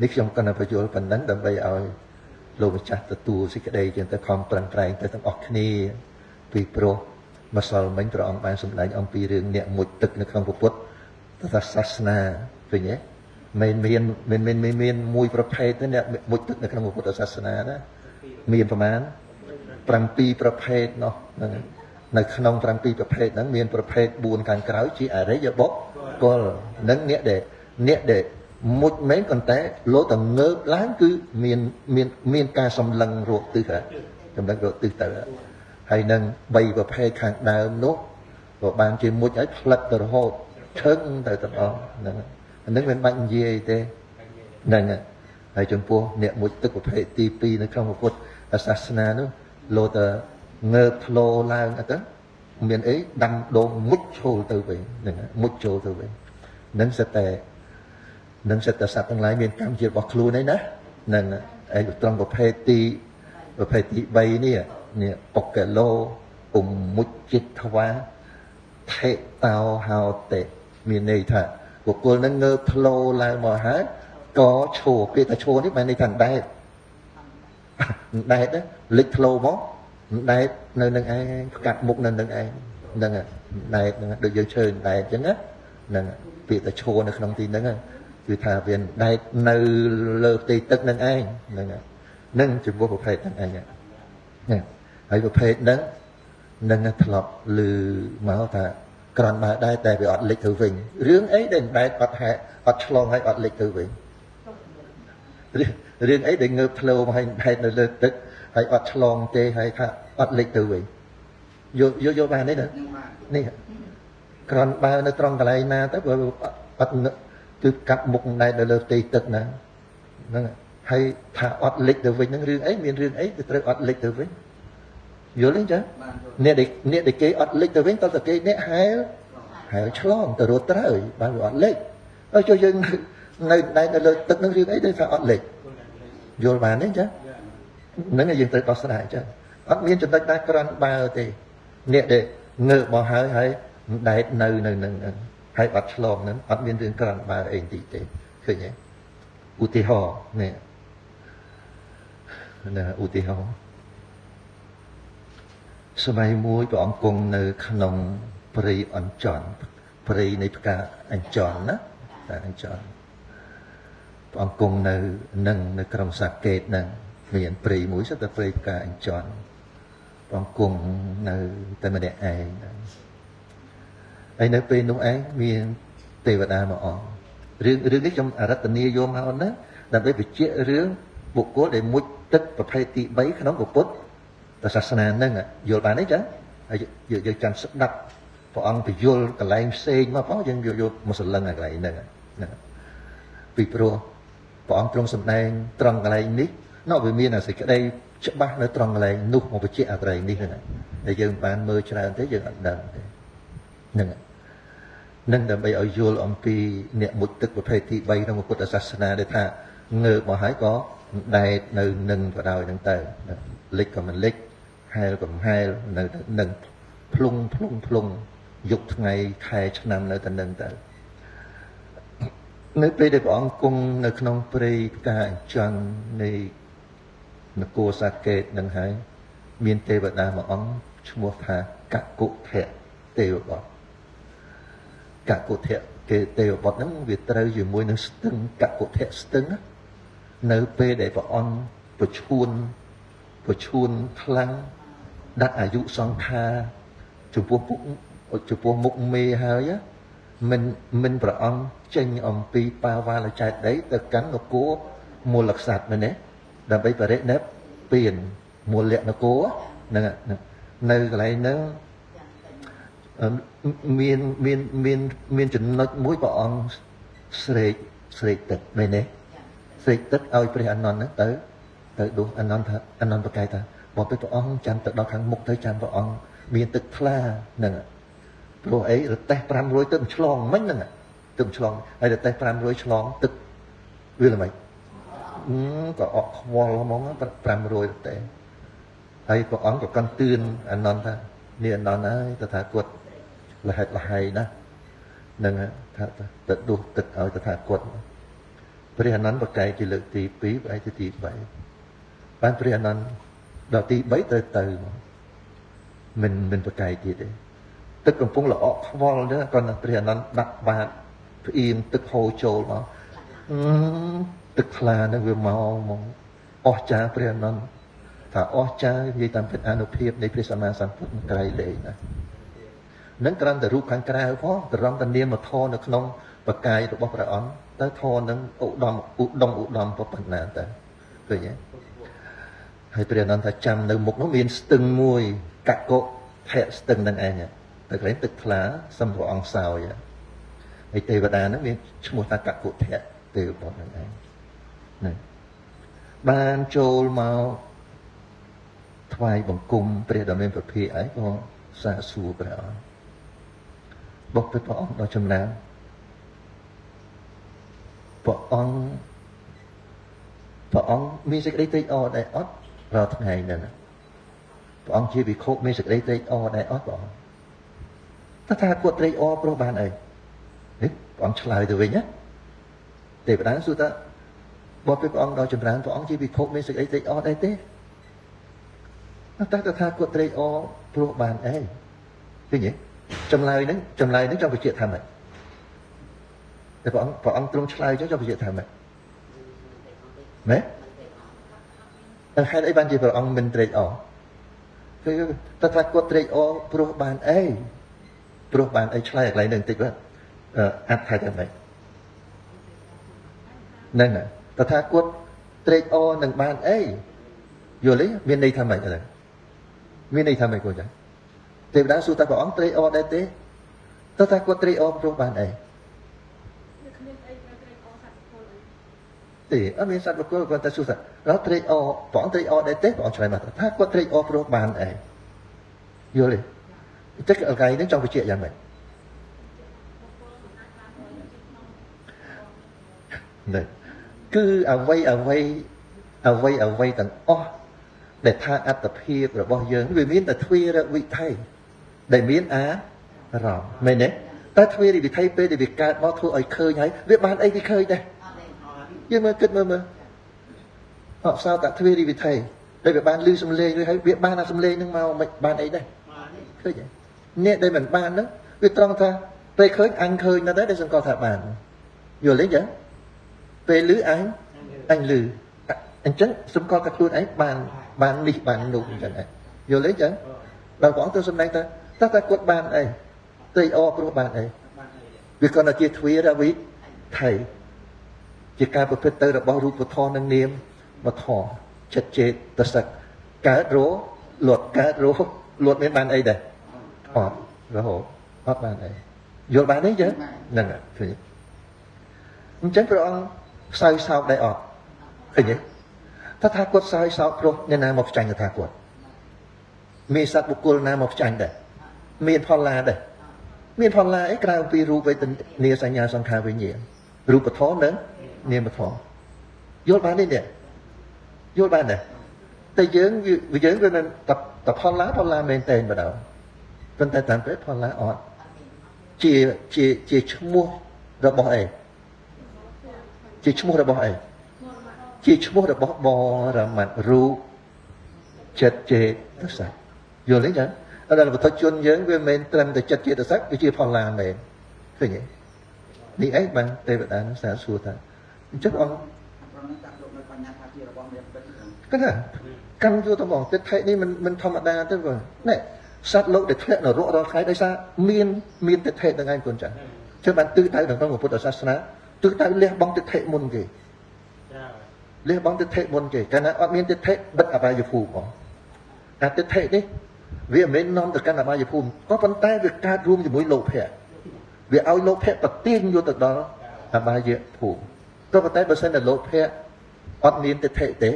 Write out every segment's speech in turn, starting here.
នេះខ្ញុំកណ្ដាបញ្យល់ប៉ុណ្ណឹងដើម្បីឲ្យលោកម្ចាស់ទទួលសេចក្តីជាទៅខំប្រឹងប្រែងទៅទាំងអស់គ្នាពីព្រោះម្សិលមិញព្រះអង្គបានសម្ដែងអំពីរឿងអ្នកមុជទឹកនៅក្នុងពុទ្ធសាសនាឃើញទេមានមួយប្រភេទទេអ្នកមុជទឹកនៅក្នុងពុទ្ធសាសនាណាមានប្រមាណ7ប្រភេទនោះនៅក្នុង7ប្រភេទហ្នឹងមានប្រភេទ4ខាងក្រោយជាអរិយបុគ្គលនឹងអ្នកដែលមុជមែនប៉ុន្តែលោតងើបឡើងគឺមានការសម្លឹងរកទិសសម្លឹងរកទិសទៅហើយនឹង3ប្រភេទខាងដើមនោះក៏បានជាមុជឲ្យផ្លិតទៅរហូតឈឹងទៅទាំងអស់ហ្នឹងមិនបាច់និយាយទេហ្នឹងហើយចំពោះអ្នកមុជទឹកប្រភេទទី2នៅក្នុងពុទ្ធសាសនានោះលោតងើបធ្លោឡើងអត់ទៅមានអីដាំដងមុជចូលទៅវិញហ្នឹងមុជចូលទៅវិញនឹងសិតតែសត្វទាំងឡាយមានកម្មជារបស់ខ្លួនឯណាហ្នឹងឯត្រង់ប្រភេទទី3នេះបុគ្គលោឧមុជិតធ្វាថេតោហោតេមានន័យថាបុគ្គលនឹងងើបធ្លោឡើងមកហើយក៏ឈរពាក្យថាឈរនេះបានន័យថាដែតលិចធ្លោមកដែតនៅនឹងឯងផ្កាត់មុខនៅនឹងឯងហ្នឹងដែតហ្នឹងដូចយើងឈើដែតអញ្ចឹងណាហ្នឹងពាក្យថាឈរនៅក្នុងទីហ្នឹងគឺថាវាដែកនៅលើផ្ទៃទឹកនឹងឯងហ្នឹងចំពោះប្រភេទហ្នឹងឯងហ្នឹងហើយប្រភេទហ្នឹងធ្លាប់ឮមកថាក្រនបើដែរតែវាអត់លិចទៅវិញរឿងអីដែលដែកអត់ឆ្លងហើយអត់លិចទៅវិញរឿងអីដែលងើបធ្លោមកហើយដែកនៅលើទឹកហើយអត់ឆ្លងទេហើយថាអត់លិចទៅវិញយកបានទេនេះក្រនបើនៅត្រង់កន្លែងណាទៅបើអត់គឺកាប់មុខដែកនៅលើផ្ទៃទឹកណាហ្នឹងហើយថាអត់លិចទៅវិញហ្នឹងរឿងអីមានរឿងអីទៅត្រូវអត់លិចទៅវិញយល់ទេចាអ្នកដែលគេអត់លិចទៅវិញតើគេអ្នកហែលឆ្លងទៅរត់ត្រូវបានវាអត់លិចហើយចុះយើងនៅដែកនៅលើទឹកហ្នឹងរឿងអីដែលថាអត់លិចយល់បានទេចាហ្នឹងយើងត្រូវដោះស្រាយចាអត់មានចំណុចណាក្រាន់បើទេអ្នកដែលងើបមកហើយដែកនៅនឹងហើយអត់ឆ្លងហ្នឹងអត់មានរឿងក្រាន់បើអីតិចទេឃើញទេឧទាហរណ៍នេះណាឧទាហរណ៍សម័យមួយព្រះអង្គគង់នៅក្នុងព្រៃអញ្ចន់ព្រៃនៃផ្កាអញ្ចន់ណាផ្កាអញ្ចន់ព្រះអង្គគង់នៅក្រុងសាកេតហ្នឹងមានព្រៃមួយសុទ្ធតែព្រៃផ្កាអញ្ចន់ព្រះអង្គគង់នៅតែម្នាក់ឯងហើយនៅពេលនោះឯងមានទេវតាមួយអង្គរឿងនេះខ្ញុំអរតនីយកមកណាដើម្បីបញ្ជាក់រឿងបុគ្គលដែលមុជទឹកប្រភេទទី3ក្នុងពុទ្ធសាសនាហ្នឹងយល់បានទេចឹងហើយយើងចាំស្ដាប់ព្រះអង្គពយល់កន្លែងផ្សេងមកផងយើងយកមកសន្លឹងកន្លែងហ្នឹងពីព្រោះព្រះអង្គទ្រង់សម្ដែងត្រង់កន្លែងនេះវាមានសេចក្តីច្បាស់នៅត្រង់កន្លែងនោះមកបញ្ជាក់អត្រៃនេះហ្នឹងហើយយើងបានមើលច្រើនទេយើងអត់ដឹងទេនឹងដើម្បីឲ្យយល់អំពីអ្នកមុជទឹកប្រភេទទី3ក្នុងពុទ្ធសាសនាដែលថាងើបមកហើយក៏ដែកនៅនឹងក៏ដោយហ្នឹងទៅលិចក៏មិនលិចហែលក៏មិនហែលនៅនឹងភ្លុងយប់ថ្ងៃខែឆ្នាំនៅតែនឹងទៅនៅពេលដែលព្រះអង្គគង់នៅក្នុងព្រៃផ្កាអញ្ចឹងនៃនគរសាកេតនឹងហើយមានទេវតាមួយអង្គឈ្មោះថាកកុធៈទេវបុត្រកកុធៈគេទេវបុត្រហ្នឹងវាត្រូវជាមួយនឹងស្ទឹងកកុធៈស្ទឹងនៅពេលដែលព្រះអង្គប្រឈួនខ្លាំងដាក់អាយុសង្ខារចំពោះមុខមេហើយមិនព្រះអង្គចេញអំពីបាវាលចែកដីទៅកាន់នគរមូលក្សត្រមែនទេដើម្បីបរិនិព្វានមូលនគរហ្នឹងនៅកន្លែងហ្នឹងមានចំណុចមួយព្រះអង្គស្រេកទឹកមែនទេស្រេកទឹកឲ្យព្រះអនន្តហ្នឹងទៅដួសអនន្តប្រកែកថាបើព្រះអង្គចាំទៅដល់ខាងមុខទៅចាំព្រះអង្គមានទឹកថ្លាហ្នឹងព្រោះអីរទេះ500ទឹកឆ្លងមិញហ្នឹងទឹកឆ្លងហើយរទេះ500ឆ្លងទឹកវាល្មិចក៏អត់ខ្វល់ហ្មង500រទេះហើយព្រះអង្គក៏កាន់ទឿនអនន្តថានេះអនន្តហើយតថាគតលហិតលហៃណាហ្នឹងថាទៅដួសទឹកឲ្យតថាគត ព្រះអនន្តបកែកជាលើកទី2បែរទៅទី3បានព្រះអនន្តដល់ទី3ទៅមិនបកែកទៀតទេទឹកកំពុងល្អក់ខ្វល់nữa cònព្រះអនន្តដាក់បាតផ្អៀងទឹកហូរចូលមកទឹកថ្លានឹងវាមកអស្ចារ្យព្រះអនន្តថាអស្ចារ្យនិយាយតាមពិតអនុភាពនៃព្រះសម្មាសម្ពុទ្ធក្រៃលែងណានឹងគ្រាន់តែរូបខាងក្រៅផងត្រង់តែនាមធម៌នៅក្នុងបកាយរបស់ព្រះអង្គតើធម៌នឹងឧត្តមប៉ុណ្ណាតើឃើញទេហើយព្រះអនន្តថាចាំនៅមុខនោះមានស្ទឹងមួយកកុភៈស្ទឹងនឹងឯងតែក្រែងទឹកថ្លាសម្រាប់អង្គសោយហើយទេវតាហ្នឹងមានឈ្មោះថាកកុភៈទេវបុត្រនឹងឯងណាបានចូលមកថ្វាយបង្គំព្រះដ៏មានព្រះភិក្ខអីក៏សាកសួរព្រះអង្គបុព្វព្រះអង្គដ៏ចម្រើនព្រះអង្គមានសេចក្តីត្រេកអរដែរអត់រាល់ថ្ងៃហ្នឹងព្រះអង្គជាវិខុមានសេចក្តីត្រេកអរដែរអត់ព្រះអង្គតើថាគាត់ត្រេកអរព្រោះបានអីនេះព្រះអង្គឆ្លើយទៅវិញណាទេវតាសួរថាបុព្វព្រះអង្គដ៏ចម្រើនព្រះអង្គជាវិខុមានសេចក្តីត្រេកអរដែរទេតែថាគាត់ត្រេកអរព្រោះបានអីឃើញទេចម្លើយហ្នឹងចង់បញ្ជាក់ថាម៉េចតែព្រះអង្គទ្រង់ឆ្លើយចង់បញ្ជាក់ថាម៉េចម៉េចហេតុអីបានជាព្រះអង្គមិនត្រេកអរគឺតើថាគាត់ត្រេកអរព្រោះបានអីឆ្លើយកន្លែងហ្នឹងបន្តិចបាទអត្ថថាយ៉ាងម៉េចហ្នឹងតើថាគាត់ត្រេកអរនឹងបានអីយល់ទេមានន័យថាម៉េចហ្នឹងមានន័យថាម៉េចគាត់ចឹងទេវតាសួរតើព្រះអង្គត្រេកអរដែរទេតើថាគាត់ត្រេកអរព្រោះបានអីទេអត់មានសត្វបុគ្គលគាត់តែសួរថាដល់ត្រេកអរព្រះអង្គត្រេកអរដែរទេព្រះអង្គឆ្លើយមកថាគាត់ត្រេកអរព្រោះបានអីយល់ទេតែកន្លែងនេះចង់បញ្ជាក់យ៉ាងម៉េចនេះគឺអ្វីទាំងអស់ដែលថាអត្តភាពរបស់យើងវាមានតែទ្វេរវិថីដែលមានអារម្មណ៍មែនទេតែទ្វេរវិថីពេលដែលវាកើតមកធ្វើឲ្យឃើញហើយវាបានអីវាឃើញដែរយើងមើលគិតមើលអបសោតទ្វេរវិថីដែលវាបានលឺសំឡេងឬហើយវាបានអាសំឡេងនឹងមកមិនបានអីដែរឃើញទេអ្នកដែលមិនបានហ្នឹងវាត្រង់ថាពេលឃើញអញឃើញនៅដែរដែលសង្កត់ថាបានយល់ទេចឹងពេលលឺអញលឺអញ្ចឹងសង្កត់ថាខ្លួនឯងបាននេះបាននោះអញ្ចឹងយល់ទេចឹងដល់ព្រះអង្គទៅសម្ដែងថាតើគាត់បានអីត្រេកអរព្រោះបានអីវាគាត់តែជាទ្វេរវិថីជាការប្រព្រឹត្តទៅរបស់រូបធម៌និងនាមធម៌ចិត្តចេតសិកកើតរលត់មានបានអីដែរអត់រហូតអត់បានអីយល់បានទេចឹងហ្នឹងឃើញអញ្ចឹងព្រះអង្គសើចសោកដែរអត់ឃើញទេថាគាត់សើចសោកព្រោះអ្នកណាមកផ្ចាញ់ថាគាត់មានសត្វបុគ្គលណាមកផ្ចាញ់ដែរមានផលឡាដែរមានផលឡាអីក្រៅពីរូបវេទនាសញ្ញាសង្ខារវិញ្ញាណរូបធម៌និងនាមធម៌យល់បានទេនេះយល់បានទេតែយើងវាមិនតែផលឡាមែនតែនបណ្ដោយប៉ុន្តែតាមពេលផលឡាអត់ជាឈ្មោះរបស់អីជាឈ្មោះរបស់អីជាឈ្មោះរបស់បរមត្តរូបចិត្តចេតសិកយល់ទេចឹងដល់បុថុជនយើងវាមិនត្រឹមតែចិត្តចេតសិកវាជាផលឡាមែនឃើញទេនេះអីបានទេវតានឹងសាសួរថាអញ្ចឹងអង្គគាត់ថាកម្មយោតំងទឹកថេនេះមិនធម្មតាទេបងណែសត្វលោកដែលធ្លាក់នរករាល់ថ្ងៃដោយសារមានទឹកថេទាំងឯងគុណចាចឹងបានទិសដៅក្នុងពុទ្ធសាសនាទិសដៅលះបង់ទឹកថេមុនគេលះបង់ទឹកថេមុនគេកាលណាអត់មានទឹកថេបិទអបាយភូមិបងតែទឹកថេនេះវាមិនមែននាំទៅកាន់អបាយភូមិក៏ប៉ុន្តែវាកើតរួមជាមួយលោភៈវាឲ្យលោភៈប្រទាញយកទៅដល់អបាយភូមិក៏ប៉ុន្តែបើសិនតែលោភៈអត់មានទឹកថេទេ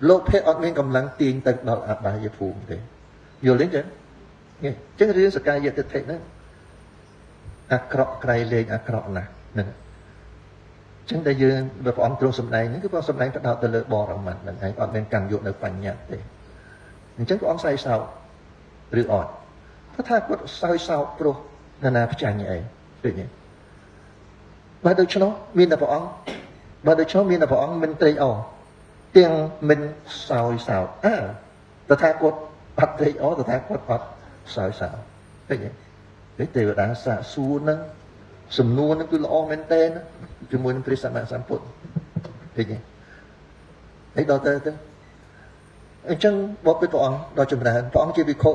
លោភៈអត់មានកម្លាំងទាញទៅដល់អបាយភូមិទេយល់ទេចឹងនេះចឹងរឿងសកាយតិថិហ្នឹងអាក្រក់ក្រៃលែងអាក្រក់ណាស់ហ្នឹងចឹងតែយើងបើព្រះអង្គទ្រង់សម្ដែងហ្នឹងគឺព្រះសម្ដែងផ្ដោតទៅលើបរមត្តហ្នឹងឯងអត់មានកម្មយកនៅបញ្ញត្តិទេអញ្ចឹងព្រះអង្គសើចសោកឬអត់ថាគាត់សើចសោកព្រោះនរណាផ្ចាញ់អីឃើញទេ បើដូច្នោះមានតែព្រះអង្គបើដូច្នោះមានតែព្រះអង្គមិនត្រេកអរទាំងមិនសោយសោតតថាគតអត់ត្រេកអរតថាគតអត់សោយសោតឃើញទេទេវតាសាកសួរហ្នឹងសំណួរហ្នឹងគឺល្អមែនតើជាមួយនឹងព្រះសម្មាសម្ពុទ្ធឃើញទេហើយដល់ទៅអញ្ចឹងបបិទ្ធព្រះអង្គដល់ចម្រើនព្រះអង្គជាភិក្ខុ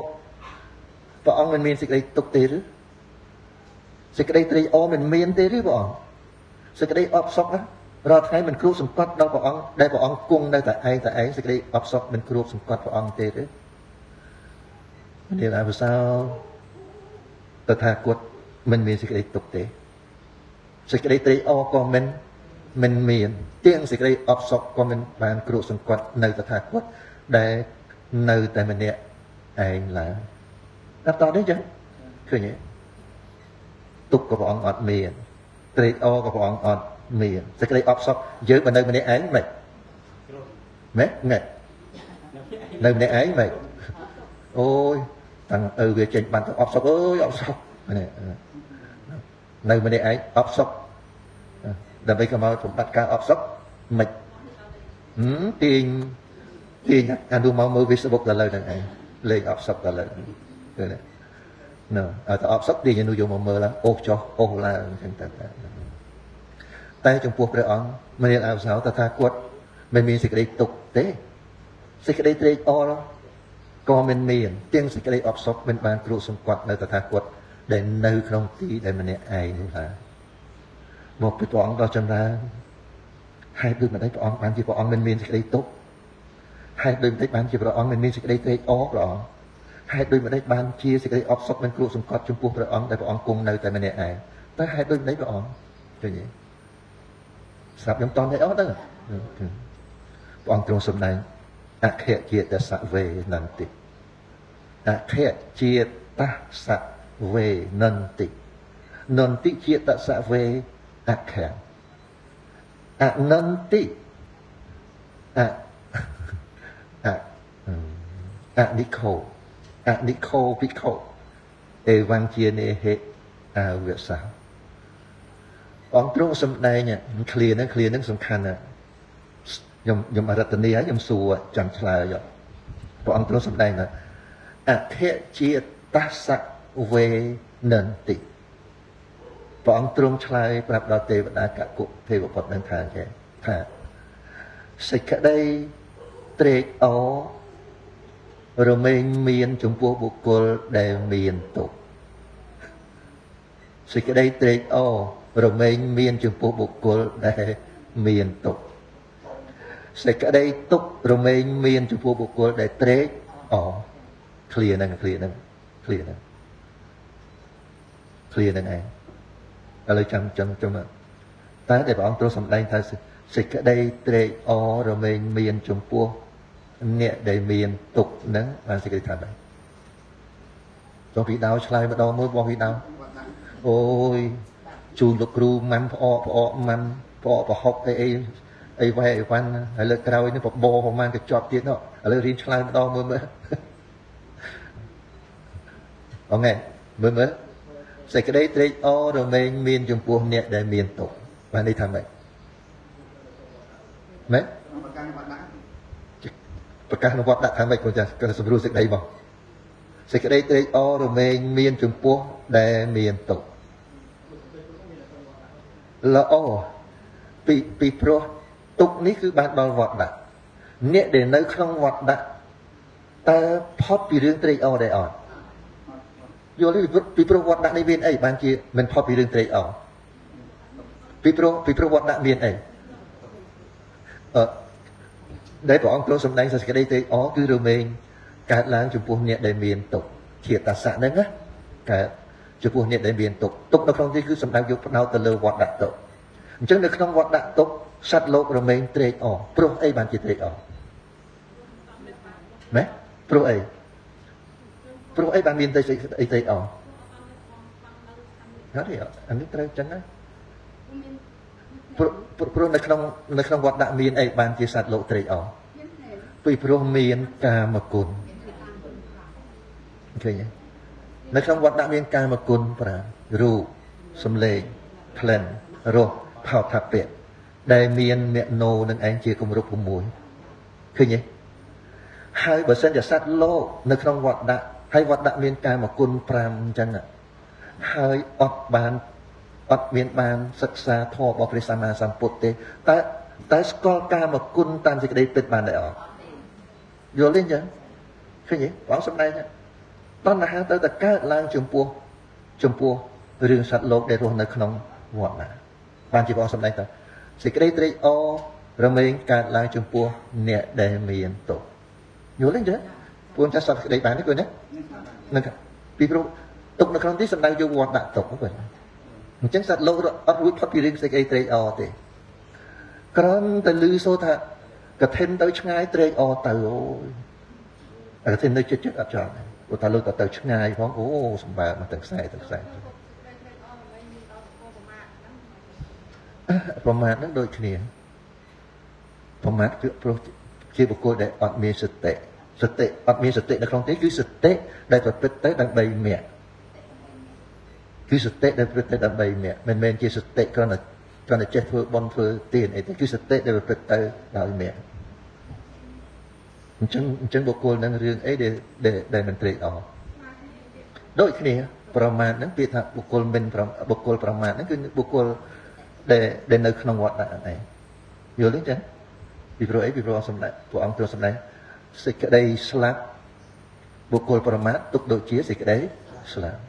ព្រះអង្គមិនមានសេចក្តីទុក្ខទេឬសេចក្តីត្រេកអរមិនមានទេឬព្រះអង្គសេចក្តីអបសុខរាល់ថ្ងៃមិនគ្រូបសង្កត់ដល់ព្រះអង្គដែលព្រះអង្គគង់នៅតែឯងសេចក្តីអបសុខមិនគ្រូបសង្កត់ព្រះអង្គទេឬនេះអវសោតថាគតមិនមានសេចក្តីទុក្ខទេសេចក្តីត្រេកអរក៏មិនមានទាំងសេចក្តីអបសុខក៏មិនបានគ្រូបសង្កត់នៅតថាគតដែលនៅតែម្នាក់ឯងឡើយដល់តនេះចឹងឃើញទេទុក្ខក៏ព្រះអង្គអត់មានត្រេកអរក៏ព្រះអង្គអត់មានសេចក្តីអបសុខយើងបើនៅម្នាក់ឯងមិនមែននៅម្នាក់ឯងមិនអូយតាំងវាចេញបានទៅអបសុខអើយអបសុខនៅម្នាក់ឯងអបសុខដើម្បីកុំឲ្យសម្បត្តិការអបសុខមិនទាញអានោះមកមើល Facebook ដល់លើហ្នឹងឯងលេងអបសុខដល់លើឃើញទេណ៎ឲ្យតែអបសុខទាញអានោះយកមកមើលឡើងអូសចុះអូសឡើងអញ្ចឹងតែចំពោះព្រះអង្គមនាលអវសោតថាគាត់មិនមានសេចក្តីទុក្ខទេសេចក្តីត្រេកអរក៏មិនមានទាំងសេចក្តីអបសុខមិនបានគ្រូសង្កត់នៅតថាគតដែលនៅក្នុងទីដែលម្នាក់ឯងនោះឡើយមកពីព្រះអង្គដល់ចម្រើនហេតុដូចម្តេចព្រះអង្គបានជាព្រះអង្គមិនមានសេចក្តីទុក្ខហេតុដូចម្តេចបានជាព្រះអង្គមិនមានសេចក្តីត្រេកអរព្រះអង្គហេតុដូចម្តេចបានជាសេចក្តីអបសុខមិនគ្រូសង្កត់ចំពោះព្រះអង្គដែលព្រះអង្គគង់នៅតែម្នាក់ឯងតែហេតុដូចម្តេចព្រះអង្គឃើញទេស្រាប់ខ្ញុំតន់តែអត់ទៅព្រះអង្គទ្រង់សម្ដែងអខៈជាតសវេនន្តិអខៈជាតសវេនន្តិនន្តិជាតសវេអខៈអនន្តិអនិខោភិក្ខុអេវញ្ជានេហេអវសាអង្គទ្រង់សម្ដែងឃ្លាហ្នឹងសំខាន់ណាស់ខ្ញុំអរតនីហើយខ្ញុំសួរចាំឆ្លើយព្រះអង្គទ្រង់សម្ដែងថាអខៈជាតសវេនន្តិព្រះអង្គទ្រង់ឆ្លើយប្រាប់ដល់ទេវតាកគុទេវបុត្រនឹងថាសេចក្តីត្រេកអររមែងមានចំពោះបុគ្គលដែលមានទុក្ខសេចក្តីត្រេកអររមែងមានចំពោះបុគ្គលដែលមានទុក្ខសេចក្តីទុក្ខរមែងមានចំពោះបុគ្គលដែលត្រេកអរឃ្លាហ្នឹងឯងឥឡូវចាំតែដែលព្រះអង្គទ្រង់សម្ដែងថាសេចក្តីត្រេកអររមែងមានចំពោះអ្នកដែលមានទុក្ខហ្នឹងបានសេចក្តីថាដែរចុះពីដៅឆ្លើយម្ដងមើលបងពីដៅអូយជូនលោកគ្រូម៉ាំផ្អកម៉ាំផ្អកប្រហុកអីវ៉ៃអីវ៉ាន់ហើយលើក្រោយនេះបបប្រហែលកញ្ចប់ទៀតនោះឥឡូវរៀនឆ្លើយម្ដងមើលអូខេមើលសេចក្តីត្រេកអររមែងមានចំពោះអ្នកដែលមានទុក្ខបាននេះថាម៉េចប្រកាសនៅវត្តដាក់ថាម៉េចគាត់ចាសម្រួលសេចក្តីមកសេចក្តីត្រេកអររមែងមានចំពោះដែលមានទុក្ខល្អពីព្រោះទុក្ខនេះគឺបានដល់វត្តដាក់អ្នកដែលនៅក្នុងវត្តដាក់តើផុតពីរឿងត្រេកអរដែរអត់យល់ទេពីព្រោះវត្តដាក់នេះមានអីបានជាមិនផុតពីរឿងត្រេកអរពីព្រោះវត្តដាក់មានអីដែលព្រះអង្គទ្រង់សម្ដែងសេចក្តីត្រេកអរគឺរមែងកើតឡើងចំពោះអ្នកដែលមានទុក្ខជាតសៈហ្នឹងណាកើតចំពោះអ្នកដែលមានទុក្ខនៅក្នុងនេះគឺសម្ដៅយកផ្ដោតទៅលើវត្តដាក់ទុក្ខអញ្ចឹងនៅក្នុងវត្តដាក់ទុក្ខសត្វលោករមែងត្រេកអរព្រោះអីបានជាត្រេកអរម៉េចព្រោះអីបានមានតែអីត្រេកអរហើយអានេះត្រូវចឹងណាព្រោះនៅក្នុងវត្តដាក់មានអីបានជាសត្វលោកត្រេកអរពីព្រោះមានកាមគុណឃើញទេនៅក្នុងវត្តដាក់មានកាមគុណ5រូបសំឡេងក្លិន រស់ផោថាពៈដែលមានអ្នកណូនឹងឯងជាគម្រប់6ឃើញទេហើយបើសិនជាសត្វលោកនៅក្នុងវត្តដាក់ហើយវត្តដាក់មានកាមគុណ5អញ្ចឹងហើយអត់មានបានសិក្សាធម៌របស់ព្រះសម្មាសម្ពុទ្ធទេតែស្គាល់កាមគុណតាមសេចក្តីពិតបានដែរអត់យល់ទេអញ្ចឹងឃើញទេបងសម្ដែងតណ្ហាទៅតែកើតឡើងចំពោះរឿងសត្វលោកដែលរស់នៅក្នុងវត្តណាបានជាបងសម្ដែងថាសេចក្តីត្រេកអររមែងកើតឡើងចំពោះអ្នកដែលមានទុក្ខយល់ទេអញ្ចឹងពួកចាស់សត្វសេចក្តីបានទេគាត់ណានឹងពីព្រោះទុក្ខនៅក្នុងទីសម្ដៅយកវត្តដាក់ទុក្ខគាត់អញ្ចឹងសត្វលោកអត់រួចផុតពីរឿងសេចក្តីត្រេកអរទេគ្រាន់តែឮសូរថាកឋិនទៅឆ្ងាយត្រេកអរទៅអូយកឋិននៅចិត្តអត់ចង់ព្រោះថាលោកទៅឆ្ងាយផងអូសម្បើមកទាំងខ្សែប្រមាទហ្នឹងដូចគ្នាប្រមាទគឺព្រោះជាបុគ្គលដែលអត់មានសតិអត់មានសតិនៅក្នុងទេគឺសតិដែលប្រព្រឹត្តទៅដើម្បីមគ្គគឺសតិដែលប្រព្រឹត្តទៅដើម្បីមគ្គមិនមែនជាសតិគ្រាន់តែចេះធ្វើបន់ធ្វើទានអីទេគឺសតិដែលប្រព្រឹត្តទៅដោយមគ្គអញ្ចឹងបុគ្គលនឹងរឿងអីដែលមិនត្រេកអរដូចគ្នាប្រមាទហ្នឹងពាក្យថាបុគ្គលប្រមាទហ្នឹងគឺបុគ្គលដែលនៅក្នុងវត្តដាក់ហ្នឹងយល់ទេចឹងពីព្រោះអីពីព្រោះសម្ដែងព្រះអង្គទ្រង់សម្ដែងសេចក្តីស្លាប់បុគ្គលប្រមាទទុកដូចជាសេចក្តីស្លាប់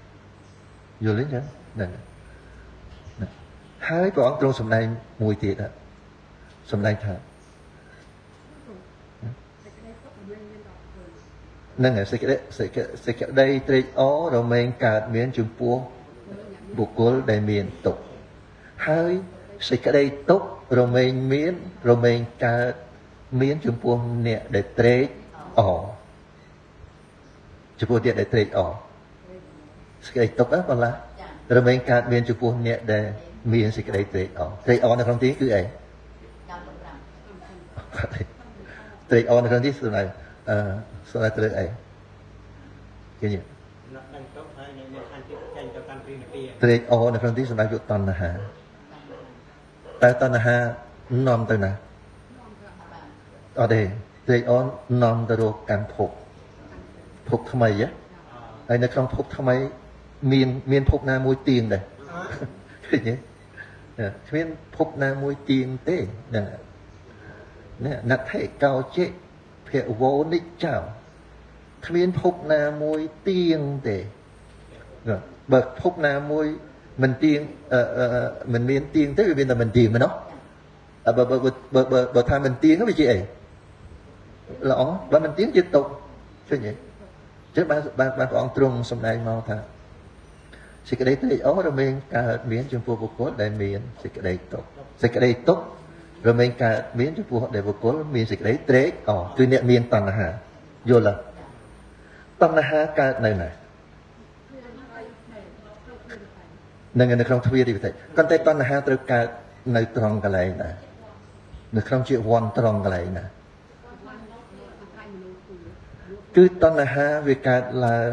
យល់ទេចឹងហ្នឹងហើយព្រះអង្គទ្រង់សម្ដែងមួយទៀតសម្ដែងថាហ្នឹងហើយសេចក្តីត្រេកអររមែងកើតមានចំពោះបុគ្គលដែលមានទុក្ខហើយសេចក្តីទុក្ខរមែងកើតមានចំពោះអ្នកដែលត្រេកអរចំពោះអ្នកដែលត្រេកអរសេចក្តីទុក្ខបងឡារមែងកើតមានចំពោះអ្នកដែលមានសេចក្តីត្រេកអរនៅក្នុងទីគឺអីត្រេកអរនៅក្នុងទីស្ដីស្ដីត្រូវអីឃើញទេត្រេកអរនៅក្នុងទីស្ដីយកតណ្ហាតែតណ្ហានាំទៅណាអត់ទេត្រេកអរនាំទៅរកកម្មភពថ្មីហើយនៅក្នុងភពថ្មីមានភពណាមួយទៀងដែរឃើញទេគ្មានភពណាមួយទៀងទេហ្នឹងណដ្ឋិកោជិភវោនិច្ចោគ្មានភពណាមួយទៀងទេបើភពណាមួយមិនទៀងមិនមានទៀងទេវាមានតែមិនទៀងមែនទេបើថាមិនទៀងវាជាអីល្អបើមិនទៀងជាទុក្ខឃើញទេចឹងបានព្រះអង្គទ្រង់សម្ដែងមកថាសេចក្តីត្រេកអររមែងកើតមានចំពោះបុគ្គលដែលមានសេចក្តីទុក្ខសេចក្តីទុក្ខរមែងកើតមានចំពោះដែលបុគ្គលមានសេចក្តីត្រេកអរគឺអ្នកមានតណ្ហាយល់ទេតណ្ហាកើតនៅណានឹងនៅក្នុងទ្វារទីវិតិប៉ុន្តែតណ្ហាត្រូវកើតនៅត្រង់កន្លែងណានៅក្នុងជីវ័នត្រង់កន្លែងណាគឺតណ្ហាវាកើតឡើង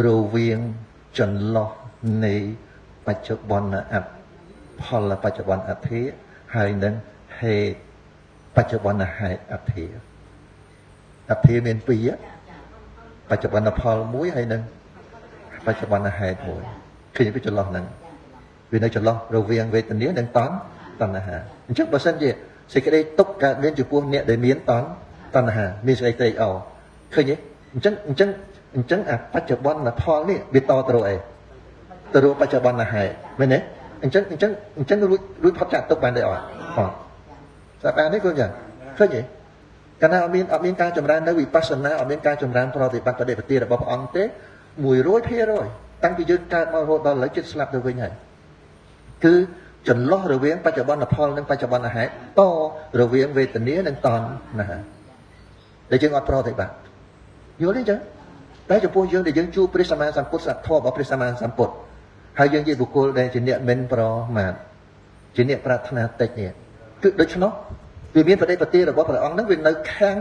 រវាងចន្លោះនៃបច្ចុប្បន្នផលបច្ចុប្បន្នអធិហើយនឹងហេតុបច្ចុប្បន្នហេតុអធិមានពីរបច្ចុប្បន្នផលមួយហើយនឹងបច្ចុប្បន្នហេតុមួយឃើញពីចន្លោះហ្នឹងវានៅចន្លោះរវាងវេទនានិងតណ្ហាអញ្ចឹងបើសិនជាសេចក្តីទុក្ខកើតមានចំពោះអ្នកដែលមានតណ្ហាមានសេចក្តីត្រេកអរឃើញទេអញ្ចឹងអាបច្ចុប្បន្នផលនេះវាតទៅរកអីទៅរកបច្ចុប្បន្នហេតុមែនទេអញ្ចឹងរួចផុតចាកទុក្ខបានទេអត់ស្រាប់បានទេគាត់ចឹងឃើញទេកាលណាអត់មានការចម្រើននៅវិបស្សនាអត់មានការចម្រើនប្រតិបត្តិបដិបទារបស់ព្រះអង្គទេ 100% តាំងពីយើងកើតមករហូតដល់ឥឡូវជិតស្លាប់ទៅវិញហើយគឺចន្លោះរវាងបច្ចុប្បន្នផលនិងបច្ចុប្បន្នហេតុតរវាងវេទនានិងតណ្ហាដែលយើងអត់ប្រតិបត្តិយល់ទេចឹងតែចំពោះយើងដែលយើងជួបព្រះសម្មាសម្ពុទ្ធសត្វធម៌របស់ព្រះសម្មាសម្ពុទ្ធហើយយើងជាបុគ្គលដែលជាអ្នកមិនប្រមាទជាអ្នកប្រាថ្នាតិចនេះគឺដូច្នោះវាមានបដិបទារបស់ព្រះអង្គហ្នឹងវានៅខាង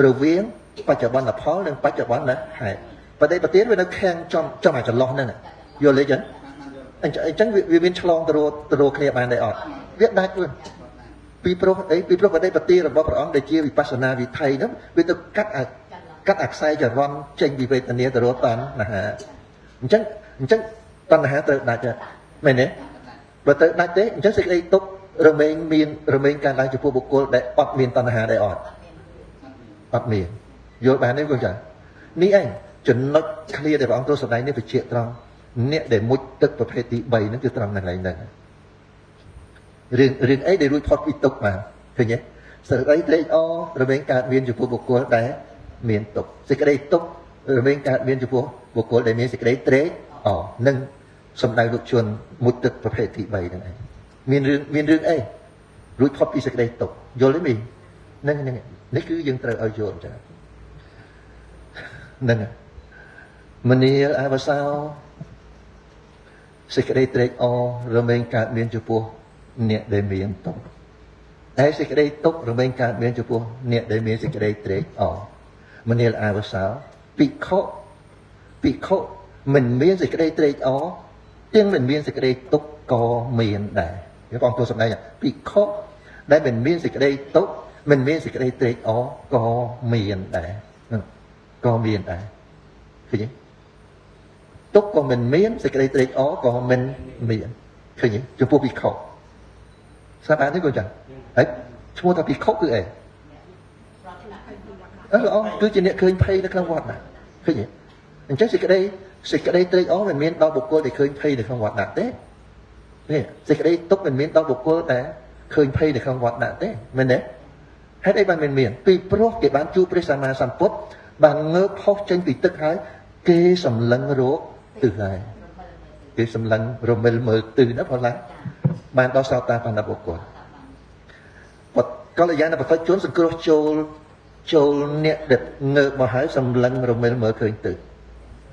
រវាងបច្ចុប្បន្នផលនិងបច្ចុប្បន្នហេតុបដិបទាវានៅខាងចំអាចន្លោះហ្នឹងយល់ទេចឹង អញ្ចឹងវាមានឆ្លងទៅរកគ្នាបានដែរអត់វាដាច់luônពីព្រោះអីពីព្រោះបដិបទារបស់ព្រះអង្គដែលជាវិបស្សនាវិថីហ្នឹងវាទៅកាត់អាខ្សែចរន្តចេញពីវេទនាទៅរកតណ្ហាអញ្ចឹងតណ្ហាត្រូវដាច់មែនទេបើទៅដាច់ទេអញ្ចឹងសេចក្តីទុក្ខរមែងការឡើងចំពោះបុគ្គលដែលអត់មានតណ្ហាដែរអត់មានយល់បានទេគូចានេះឯងចំណុចឃ្លាដែលព្រះអង្គទ្រង់សម្ដែងនេះបញ្ជាក់ត្រង់អ្នកដែលមុជទឹកប្រភេទទី3ហ្នឹងគឺត្រង់ហ្នឹងឯងហ្នឹងរឿងអីដែលរួចផុតពីទុក្ខបានឃើញទេសេចក្តីត្រេកអររមែងកើតមានចំពោះបុគ្គលដែលមានទុក្ខសេចក្តីទុក្ខរមែងកើតមានចំពោះបុគ្គលដែលមានសេចក្តីត្រេកអរនឹងសំដៅលោកជនមុជទឹកប្រភេទទី3ហ្នឹងឯងមានរឿងអីរួចផុតពីសេចក្តីទុក្ខយល់ទេមីហ្នឹងនេះគឺយើងត្រូវឲ្យយល់ចាហ្នឹងមនាលអវសោសេចក្តីត្រេកអររមែងកើតមានចំពោះអ្នកដែលមានទុក្ខតែសេចក្តីទុក្ខរមែងកើតមានចំពោះអ្នកដែលមានសេចក្តីត្រេកអរមនាលអវសោភិក្ខុមិនមានសេចក្តីត្រេកអរទាំងមិនមានសេចក្តីទុក្ខក៏មានដែរព្រះអង្គទូលសម្ដែងភិក្ខុដែលមិនមានសេចក្តីទុក្ខមិនមានសេចក្តីត្រេកអរក៏មានដែរក៏មានដែរឃើញទេទុក្ខក៏មិនមានសេចក្តីត្រេកអរក៏មិនមានឃើញទេចំពោះភិក្ខុស្ដាប់បានទេកូនចាហើយឈ្មោះថាភិក្ខុគឺអីល្អគឺជាអ្នកឃើញភ័យនៅក្នុងវត្តណាឃើញទេអញ្ចឹងសេចក្តីត្រេកអរមិនមានដល់បុគ្គលដែលឃើញភ័យនៅក្នុងវត្តណាទេនេះសេចក្តីទុក្ខមិនមានដល់បុគ្គលដែលឃើញភ័យនៅក្នុងវត្តណាទេមែនទេហេតុអីបានមានពីព្រោះគេបានជួបព្រះសម្មាសម្ពុទ្ធបានងើបផុសចេញពីទឹកហើយគេសម្លឹងរកទិសហើយគេសម្លឹងរមិលមើលទិសណាផងឡាបានដល់សោតាបណ្ឌបុគ្គលកលយានបតិជនសង្គ្រោះចូលអ្នកដែលងើបមកហើយសម្លឹងរមិលមើលឃើញទិស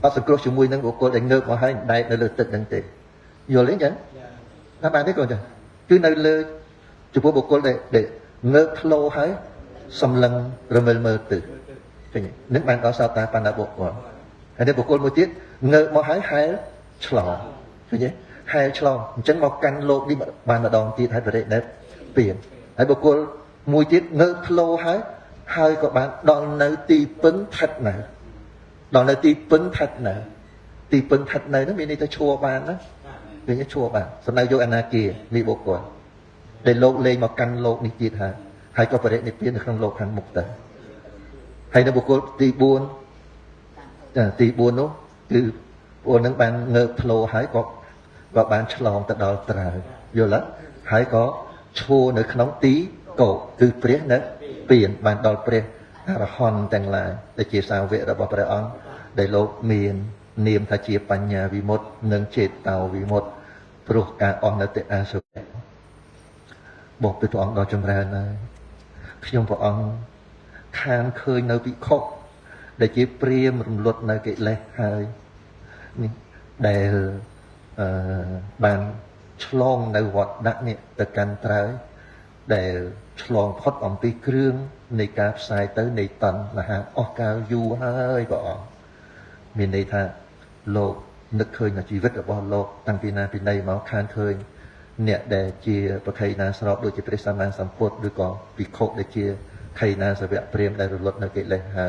អត់សង្គ្រោះជាមួយនឹងបុគ្គលដែលងើបមកហើយដែកនៅលើទឹកហ្នឹងទេយល់ទេអញ្ចឹងណាបានទេកូនចាគឺនៅលើចំពោះបុគ្គលដែលងើបធ្លោហើយសម្លឹងរមិលមើលទិសឃើញនឹងបានដល់សោតាបណ្ឌបុគ្គលហើយនេះបុគ្គលមួយទៀតងើបមកហើយហែលឆ្លងឃើញទេហែលឆ្លងអញ្ចឹងមកកាន់លោកនេះបានម្ដងទៀតហើយបរិណិតពៀនហើយបុគ្គលមួយទៀតងើបធ្លោហើយក៏បានដល់នៅទីពឹងឋិតនៅដល់នៅទីពឹងឋិតនៅទីពឹងឋិតនៅនោះមានន័យថាឈួរបានណាឃើញឈួរបានសំដៅយកអនាគានេះបុគ្គលដែលលោកលេងមកកាន់លោកនេះទៀតហើយក៏បរិនិព្វាននៅក្នុងលោកខាងមុខទៅហើយនៅបុគ្គលទី4នោះគឺពួកនឹងបានងើបធ្លោហើយក៏បានឆ្លងទៅដល់ត្រើយយល់ទេហើយក៏ឈួរនៅក្នុងទីកោគឺព្រះនៅពៀនបានដល់ព្រះអរហន្តទាំងឡាយដែលជាសាវករបស់ព្រះអង្គដែលលោកមាននាមថាជាបញ្ញាវិមុតតិនិងចេតោវិមុតតិព្រោះការអស់នៅទីអាសុវៈបបព្រះអង្គដ៏ចម្រើនហើយខ្ញុំព្រះអង្គខានឃើញនៅភិក្ខុដែលជាព្រាមរំលត់នៅកិលេសហើយនេះដែលបានឆ្លងនៅវត្តដាក់នេះទៅកាន់ត្រើយដែលឆ្លងផុតអំពីគ្រឿងនៃការផ្សាយទៅនៃតណ្ហាអស់កាលយូរហើយព្រះអង្គមានន័យថាលោកនឹកឃើញនៅជីវិតរបស់លោកតាំងពីណាពីណីមកខានឃើញអ្នកដែលជាប្រខៃណាស្របដូចជាព្រះសម្មាសម្ពុទ្ធឬក៏ភិក្ខុដែលជាខៃណាសវៈព្រាមដែលរលត់នៅកិលេសហើ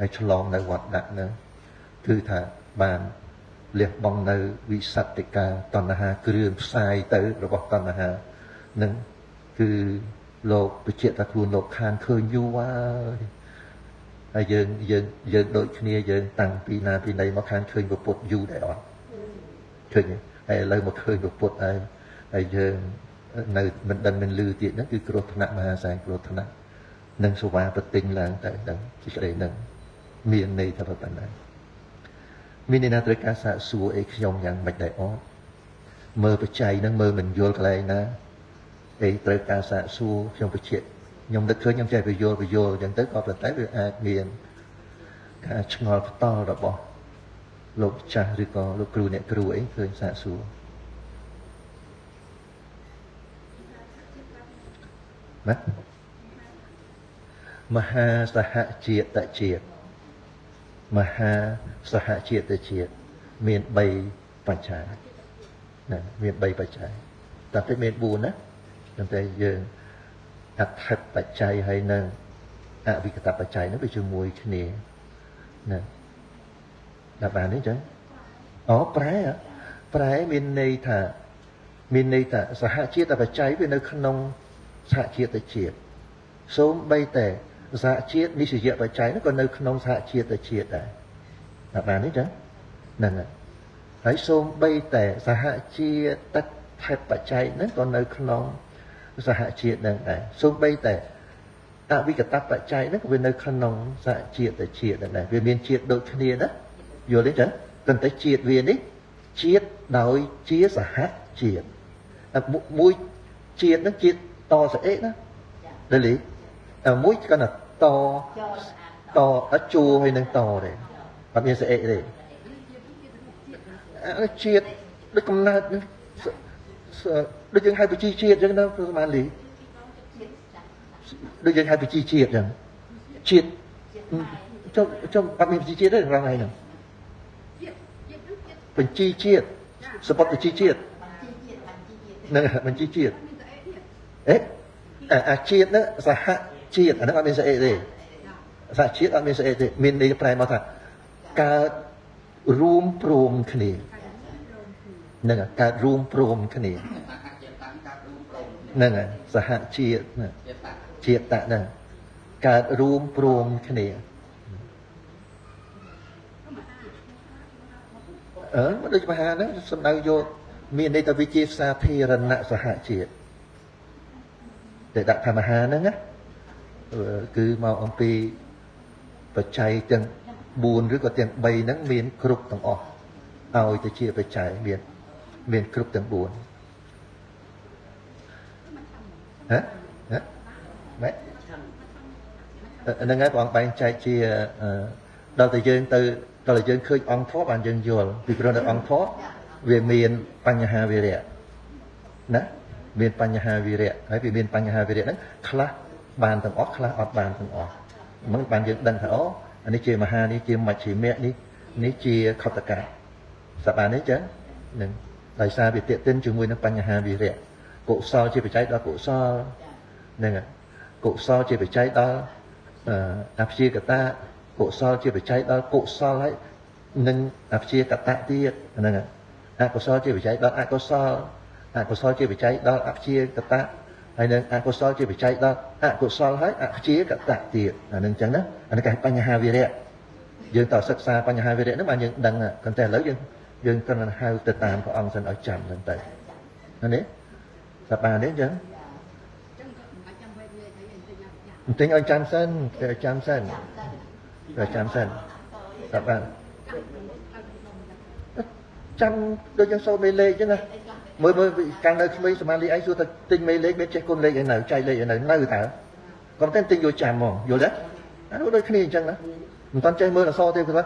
យឆ្លងនៅវត្តដាក់នោះគឺថាបានលះបង់នៅវិសត្តិកាតណ្ហាគ្រឿងផ្សាយទៅរបស់តណ្ហានឹងគឺលោកបញ្ជាក់ថាខ្លួនលោកខានឃើញយូរហើយយើងដូចគ្នាយើងតាំងពីណាពីណីមកខានឃើញពុទ្ធយូរដែរអត់ឃើញហើយឥឡូវមកឃើញពុទ្ធហើយយើងនៅមិនដឹងមិនលឺទៀតហ្នឹងគឺគ្រោះថ្នាក់មហាសែនគ្រោះថ្នាក់នឹងសុវាប្រទិញឡើងទៅដឹងជាក្តីនឹងមានន័យថាប៉ុណ្ណាមានន័យណាត្រូវការសាកសួរអីខ្ញុំយ៉ាងមិនដែរអត់មើលបច្ច័យហ្នឹងមើលមិនយល់កន្លែងណាអីត្រូវការសាកសួរខ្ញុំបញ្ជាក់ខ្ញុំនឹកឃើញខ្ញុំចេះបញ្យល់អញ្ចឹងទៅក៏ប៉ុន្តែវាអាចមានការឆ្ងល់ផ្ទាល់របស់លោកចាស់ឬក៏លោកគ្រូអ្នកគ្រូអីឃើញសាកសួរណាមហាសហជាតិជាតិមហាសហជាតិជាតិមាន3បច្ចា មាន3បច្ច័យតែពេលមាន4ណាប៉ុន្តែយើងអត្ថិបច្ច័យហើយនឹងអវិកតបច្ច័យនោះវាជាមួយគ្នាណាដល់បានទេចឹងអូប្រែមានន័យថាសហជាតិបច្ច័យវានៅក្នុងសហជាតិជាតិសូម្បីតែសហជាតិនិស្សយបច្ច័យនោះក៏នៅក្នុងសហជាតិជាតិដែរដល់បានទេចឹងហ្នឹងហើយសូម្បីតែសហជាតិថេបបច្ច័យហ្នឹងក៏នៅក្នុងសហជាតិហ្នឹងដែរសូម្បីតែអវិកតបច្ច័យហ្នឹងក៏វានៅក្នុងសហជាតិជាតិដែរវាមានជាតិដូចគ្នាណាយល់ទេចឹងប៉ុន្តែជាតិវានេះជាតិដោយជាសហជាតិមួយជាតិហ្នឹងជាតិតស្អីណាដល់លីមួយគាត់ថាតអត់ជួហើយនឹងតទេអត់មានស្អីទេជាតិដូចកំណើតដូចយើងហៅប្រជាជាតិអញ្ចឹងណាប្រហែលលីដូចយើងហៅប្រជាជាតិអញ្ចឹងជាតិចុំអត់មានប្រជាជាតិទេរងហ្នឹងបញ្ជីជាតិសពតប្រជាជាតិហ្នឹងបញ្ជីជាតិអាជាតិហ្នឹងសហជាតិអាហ្នឹងអត់មានស្អីទេសហជាតិអត់មានស្អីទេមានន័យប្រែមកថាកើតរួមព្រមគ្នាហ្នឹងកើតរួមព្រមគ្នាហ្នឹងសហជាតិជាតិតហ្នឹងកើតរួមព្រមគ្នាមកដូចមហាហ្នឹងសំដៅយកមានន័យថាវិជាសាធារណៈសហជាតិតែដាក់ថាមហាហ្នឹងណាគឺមកអំពីបច្ច័យទាំង4ឬក៏ទាំង3ហ្នឹងមានគ្រប់ទាំងអស់ឲ្យទៅជាបច្ច័យមានគ្រប់ទាំង4ហ៎ម៉េចហ្នឹងហើយព្រះអង្គបែងចែកជាដល់តែយើងឃើញអង្គធម៌បានយើងយល់ពីព្រោះនៅអង្គធម៌វាមានបញ្ហាវិរៈណាមានបញ្ហាវិរៈហើយវាមានបញ្ហាវិរៈហ្នឹងខ្លះបានទាំងអស់ខ្លះអត់បានទាំងអស់ហ្នឹងបានយើងដឹងថាអូអានេះជាមហានេះជាមជ្ឈិមៈនេះជាខតកៈសប្បាននេះចឹងនឹងដោយសារវាទាក់ទិនជាមួយនឹងបញ្ហាវិរៈកុសលជាបច្ច័យដល់កុសលហ្នឹងកុសលជាបច្ច័យដល់អព្យាកតៈកុសលជាបច្ច័យដល់កុសលហើយនឹងអព្យាកតៈទៀតហ្នឹងអកុសលជាបច្ច័យដល់អកុសលអកុសលជាបច្ច័យដល់អព្យាកតៈហើយនឹងអកុសលជាបច្ច័យដល់អកុសលហើយអព្យាកតៈទៀតអានឹងអញ្ចឹងណាអានេះគេបញ្ហាវិរៈយើងតើសិក្សាបញ្ហាវិរៈហ្នឹងបានយើងដឹងប៉ុន្តែឥឡូវយើងគ្រាន់តែហៅទៅតាមព្រះអង្គសិនឲ្យចាំហ្នឹងទៅនេះសប្បានទេអញ្ចឹងបន្តិចឲ្យចាំសិនគេឲ្យចាំសិនសប្បានចាំដូចយើងសូត្រមេលេខអញ្ចឹងណាមើលកាលនៅក្មេងសមាធិអីសួរថាទិញមេលេខមានចេះគុណលេខឯនៅចែកលេខឯនៅតើក៏តែទិញយកចាំហ្មងយល់ទេអានោះដូចគ្នាអញ្ចឹងណាមិនតាន់ចេះមើលអក្សរទេគាត់ថាក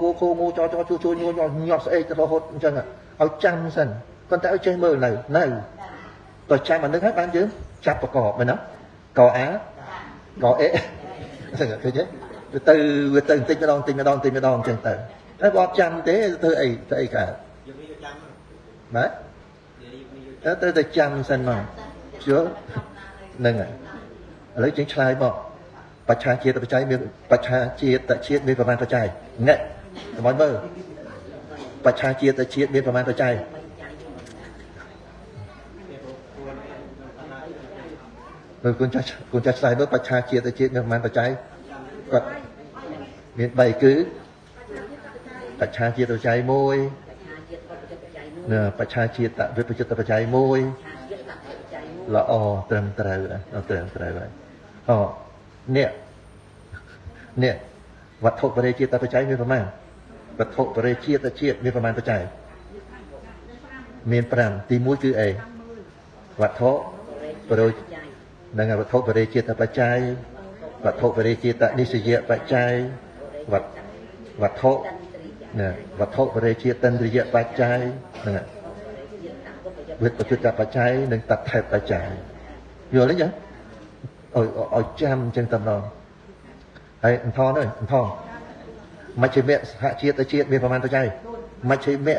គួគូងូចជួយញញាត់ស្អេករហូតអញ្ចឹងឲ្យចាំសិនគាត់តែឲ្យចេះមើលនៅតើចាំអានេះហើយបានយើងចាប់ប្រកបមែនណាកអាកអេឃើញទេវាទៅបន្តិចម្ដងអញ្ចឹងទៅហើយបើអត់ចាំទេធ្វើអីកើតបាទទៅចាំសិនមកជឿហ្នឹងហើយឥឡូវយើងឆ្លើយមកបច្ឆាជាតិបច្ច័យមានបច្ឆាជាតិជាតិមានប្រមាណបច្ច័យអ្នកសម្រាប់មើលបច្ឆាជាតិជាតិមានប្រមាណបច្ច័យមើលគុណចាស់ឆ្លើយមើលបច្ឆាជាតិជាតិមានប្រមាណបច្ច័យគាត់មាន3គឺបច្ឆាជាតិបច្ច័យ1បច្ឆាជាតិវិបចិត្តបច្ច័យ1ល្អត្រឹមត្រូវហើយនេះវត្ថុបរិជាតបច្ច័យមានប្រមាណវត្ថុបរិជាតជាតិមានប្រមាណបច្ច័យមាន5ទី1គឺអីវត្ថុបរិនឹងវត្ថុបរិជាតបច្ច័យវត្ថុបរិជាតនិស្សយបច្ច័យវត្ថុបរិជាតិន្ទ្រិយបច្ច័យហ្នឹងវិបច្ចុបច្ច័យនិងតថេបច្ច័យយល់ទេចឹងឲ្យចាំចឹងតែម្ដងហើយអន្តមជ្ឈិមៈសហជាតិជាតិមានប្រមាណបច្ច័យមជ្ឈិមៈ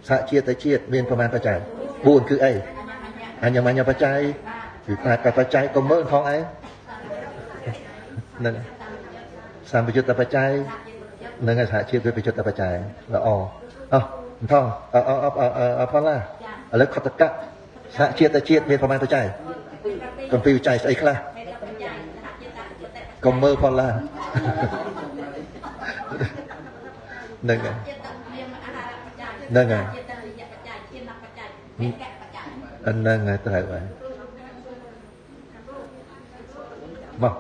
សហជាតិជាតិមានប្រមាណបច្ច័យ 4គឺអីអញ្ញមញ្ញបច្ច័យវិបាកបច្ច័យក៏មើលផងឯងនឹងសម្បយុទ្ធបច្ច័យនឹងសហជីពវិបយុទ្ធបច្ច័យល្អថងផលណាឥឡូវខុទ្ទកៈសហជាតិមានប្រមាណបច្ច័យ7បច្ច័យស្អីខ្លះក៏មើលផលណានឹងហ្នឹងហើយហ្នឹងហើយត្រូវហើយមក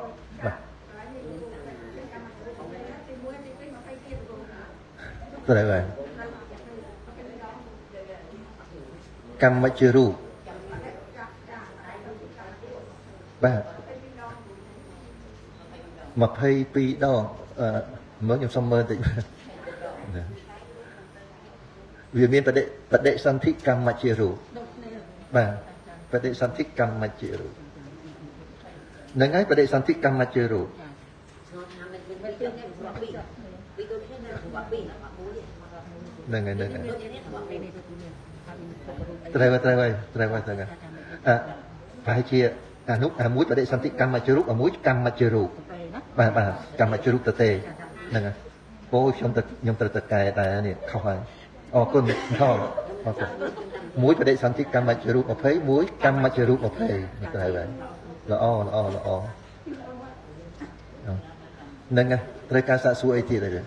ត្រូវហើយកម្មជារូបបាទ22ដងមើលខ្ញុំសុំមើលតិចវាមានបដិសន្ធិកម្មជារូបបាទបដិសន្ធិកម្មជារូបហ្នឹងហើយបដិសន្ធិកម្មជារូបហ្នឹងហើយត្រូវហើយប្រហែលជាមួយបដិសន្ធិកម្មជារូបមួយកម្មជារូបបាទកម្មជារូបតទេហ្នឹងហើយអូខ្ញុំត្រូវទៅកែដែរនេះខុសហើយអរគុណថងអរគុណមួយបដិសន្ធិកម្មជារូប20មួយកម្មជារូប20ត្រូវហើយល្អហ្នឹងហើយត្រូវការសាកសួរអីទៀតទេ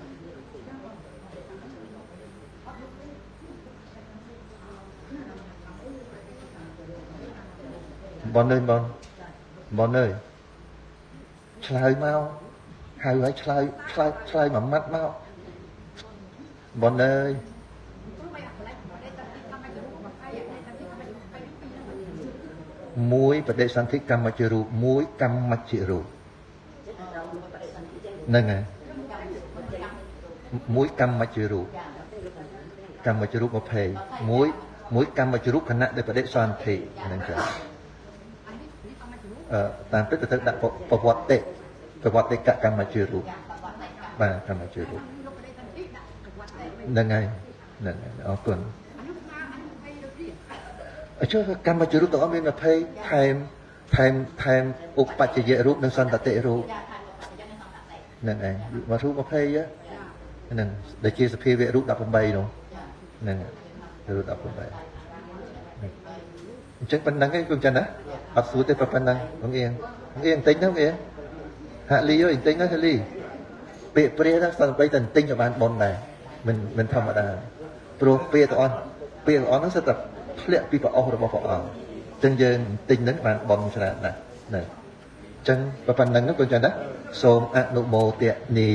បងអើយឆ្លើយមកហៅឲ្យឆ្លើយមួយម៉ាត់មកបងអើយមួយបដិសន្ធិកម្មជារូបមួយកម្មជារូបហ្នឹងហើយមួយកម្មជារូប20មួយកម្មជារូបខណៈដែលបដិសន្ធិហ្នឹងចាតាមពិតទៅដាក់ប្រវត្តិកកម្មជារូបបាទកម្មជារូបហ្នឹងហើយអរគុណចុះកម្មជារូបទាំងអស់មាន20ថែមឧបច្ចយរូបនិងសន្តតិរូបហ្នឹងឯងមករូប20ហ្នឹងដែលជាសភាវៈរូប18នោះហ្នឹងរូប18អញ្ចឹងប៉ុណ្ណឹងឯងគុំចឹងណាអត់សួរទេប៉ុណ្ណឹងបងអៀងតិចណាបងអៀងហាក់លីអើយតិចណាហាក់លីពាក្យព្រះណាសន្តិតែតិចក៏បានបនដែរមិនធម្មតាព្រោះពាក្យទាំងអស់ហ្នឹងសិតតែធ្លាក់ពីព្រះអស់របស់ព្រះអង្គអញ្ចឹងយើងតិចហ្នឹងបានបនច្រើនណាស់ហ្នឹងអញ្ចឹងប៉ុណ្ណឹងគុំចឹងណាសូមអនុមោទនា